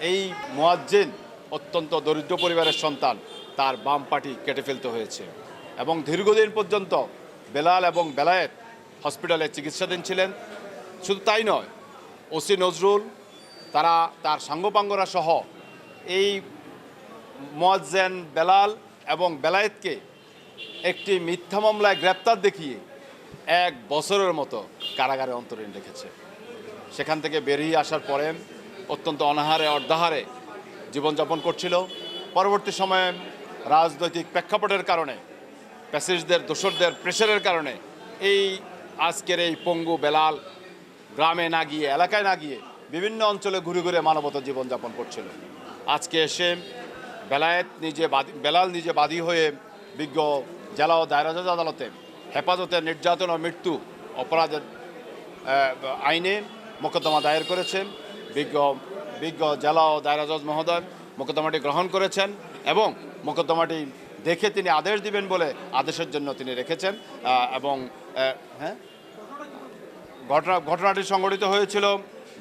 এই মুয়াজ্জিন অত্যন্ত দরিদ্র পরিবারের সন্তান, তার বাম পাটি কেটে ফেলতে হয়েছে এবং দীর্ঘদিন পর্যন্ত বেলাল এবং বেলায়েত হসপিটালে চিকিৎসাধীন ছিলেন। শুধু তাই নয়, ওসি নজরুল তার সাঙ্গপাঙ্গরা সহ এই মুয়াজ্জিন বেলাল এবং বেলায়েতকে একটি মিথ্যা মামলায় গ্রেপ্তার দেখিয়ে 1 বছরের মতো কারাগারে অন্তরীণ রেখেছে। সেখান থেকে বেরিয়ে আসার পরে অত্যন্ত অনাহারে অর্ধাহারে জীবনযাপন করছিল। পরবর্তী সময়ে রাজনৈতিক প্রেক্ষাপটের কারণে, প্যাসেজদের দোসরদের প্রেশারের কারণে আজকের এই পঙ্গু বেলাল গ্রামে না গিয়ে, এলাকায় না গিয়ে বিভিন্ন অঞ্চলে ঘুরে ঘুরে মানবতা জীবনযাপন করছিল। আজকে এসে বেলাল নিজে বাদী হয়ে বিজ্ঞ জেলা ও দায়রা জজ আদালতে হেফাজতের নির্যাতন ও মৃত্যু অপরাধের আইনে মোকদ্দমা দায়ের করেছেন। বিজ্ঞ জেলা ও দায়রা জজ মহোদয় মোকদ্দমাটি গ্রহণ করেছেন এবং মোকদ্দমাটি দেখে তিনি আদেশ দিবেন বলে আদেশের জন্য তিনি রেখেছেন। এবং ঘটনাটি সংঘটিত হয়েছিল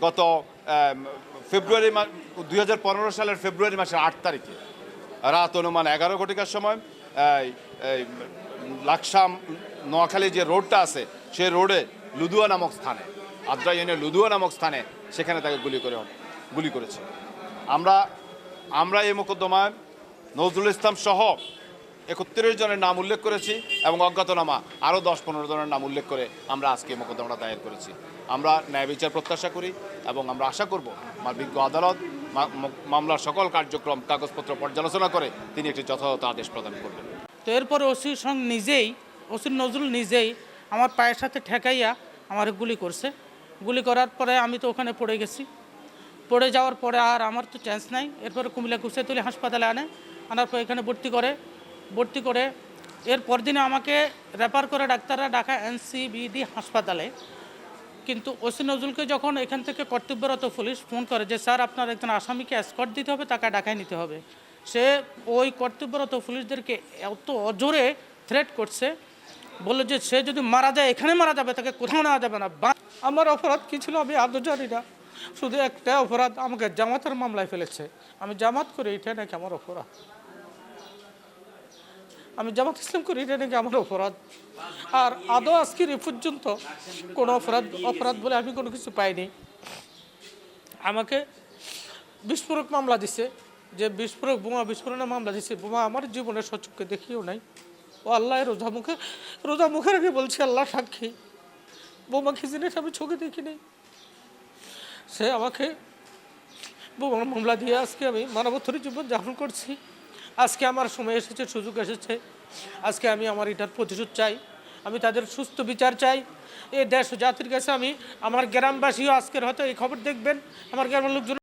গত ফেব্রুয়ারি 2015 সালের ফেব্রুয়ারি মাসের 8 তারিখে রাত অনুমান 11 ঘটিকার সময় লাকসাম নোয়াখালী যে রোডটা আছে সেই রোডে লুদুয়া নামক স্থানে, আদ্রা ইউনিয়নের লুদুয়া নামক স্থানে, সেখানে তাকে গুলি করেছে। আমরা এই মোকদ্দমায় নজরুল ইসলাম সহ 31 জনের নাম উল্লেখ করেছি এবং অজ্ঞাতনামা আরও 10-15 জনের নাম উল্লেখ করে আমরা আজকে মোকদ্দমাটা দায়ের করেছি। আমরা ন্যায় বিচার প্রত্যাশা করি এবং আমরা আশা করব বিজ্ঞ আদালত মামলার সকল কার্যক্রম কাগজপত্র পর্যালোচনা করে তিনি একটি যথাযথ আদেশ প্রদান করবেন। তো এরপরে ওসি নজরুল নিজেই আমার পায়ের সাথে ঠেকাইয়া আমার গুলি করছে। গুলি করার পরে আমি তো ওখানে পড়ে গেছি। পড়ে যাওয়ার পরে আর আমার তো চান্স নাই। এরপরে কুমিল্লা কুশিয়াতলী হাসপাতালে আনার পর এখানে ভর্তি করে এর পরদিনে আমাকে রেফার করে ডাক্তাররা ঢাকা NCBD হাসপাতালে। কিন্তু ওসি নজরুলকে যখন এখান থেকে কর্তব্যরত পুলিশ ফোন করে যে স্যার আপনার একজন আসামিকে এসকর্ট দিতে হবে, তাকে ঢাকায় নিতে হবে, সে ওই কর্তব্যরত পুলিশদেরকে এত অজোরে থ্রেট করছে, বললো যে সে যদি মারা যায় এখানে মারা যাবে, তাকে কোথাও নেওয়া যাবে না। আমার অপরাধ কী ছিল আমি আদৌ জানি না। শুধু একটা অপরাধ, আমাকে জামাতের মামলায় ফেলেছে। আমি জামাত করি, এটা নাকি আমার অপরাধ। আমি জামাত ইসলাম করি, এটা নাকি আমার অপরাধ। আর আদৌ আজকের এ পর্যন্ত কোনো অপরাধ বলে আমি কোনো কিছু পাইনি। আমাকে বিস্ফোরক মামলা দিছে, যে বোমা বিস্ফোরণের মামলা দিছে। বোমা আমার জীবনের সচক্ষে দেখিও নাই। ও আল্লাহ রোজা মুখে রেখে বলছি, আল্লাহ সাক্ষী, বোমা কি জিনিস আমি চোখে দেখিনি। সে আমাকে বোমার মামলা দিয়ে আজকে আমি মানবতার জীবন যাপন করছি। আজকে আমার সময় এসেছে, সুযোগ এসেছে। আজকে আমি আমার এটার প্রতিশোধ চাই। আমি তাদের সুস্থ বিচার চাই। এই দেশ ও জাতির কাছে আমার গ্রামবাসীও আজকের হয়তো এই খবর দেখবেন, আমার গ্রামের লোকজন